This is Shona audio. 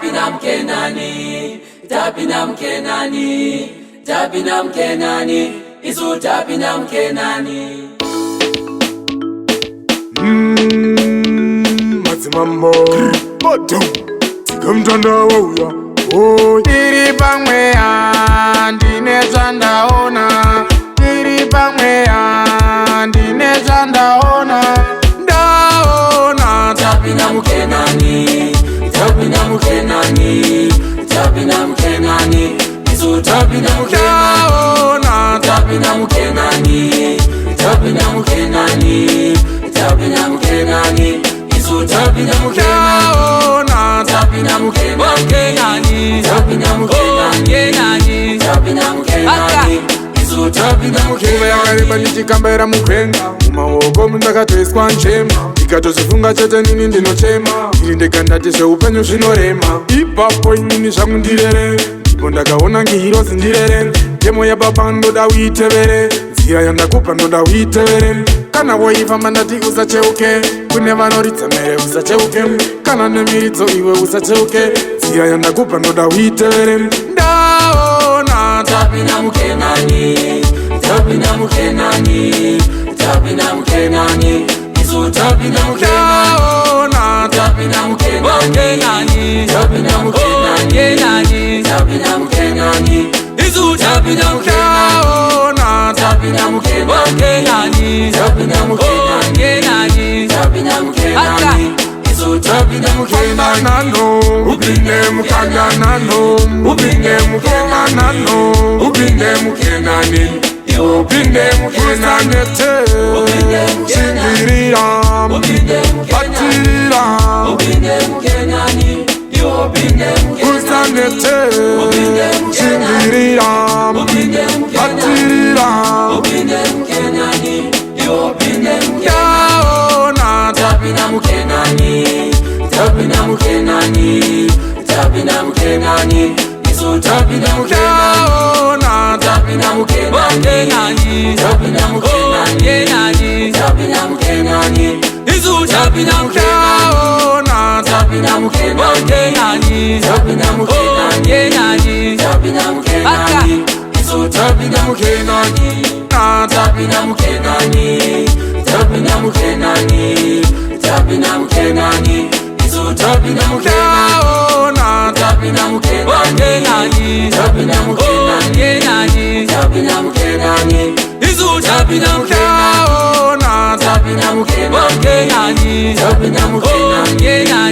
Tapina mkenani, tapina mkenani, tapina mkenani, isu tapina mkenani. Mazimambo Bottom Tikamtanda wauya Oh Tiri pamweya ndine zvandaona, tiri pamweya ndine zvandaona, ndaona tapina mkenani, tapina mkenani, tapina mkenani, isu tapina mkenani, ndaona tapina mkenani, tapina mkenani, tapina mkenani, isu tapina mkenani, ndaona tapina mkenani, tapina mkenani, tapina mkenani, isu tapina Kume mkenani. yakareba ndichikambera mukwenga, mumaoko mundakatoiswa nchema, ndikatozifunga chete nini ndinochema, iri ndega ndati zveupenyu zvinorema. Ipapo inini zvangu ndirere, ndipo ndakaona ngihirozi ndirere, ndemo yababa ndoda uitevere, nzira yandakupa ndoda uitevere. Kana woifamba ndati usacheuke, kune vanoridza mere usacheuke, kana nemiridzo iwe usacheuke, nzira yandakupa ndoda uitevere. Ndaona Tapina mkenani, tapina mkenani, tapina mkenani, isu tapina mkenani, ndaona tapina mkenani, tapina mkenani, tapina mkenani, isu tapina mkenani, ndaona tapina mkenani, tapina mkenani, tapina mkenani, isu tapina mkenani. Nano, upinde mukanganano, upinde mukanganano, upinde mukenani, upinde mukenanete, chingirira, patira, usanete, chingirira, patira, yaona, Tapina mkenani, tapina mkenani, tapina mkenani, isu tapina mkenani, yaona, tapina mkenani, tapina mkenani, tapina mkenani, isu tapina mkenani, yaona, tapina mkenani, tapina mkenani, tapina mkenani, isu tapina mkenani, tapina mkenani, tapina mkenani, tapina mkenani, isu tapina mkenani, yaona, tapina mkenani, tapina mkenani, tapina mkenani, isu tapina mkenani, yaona, tapina mkenani, tapina mkenani,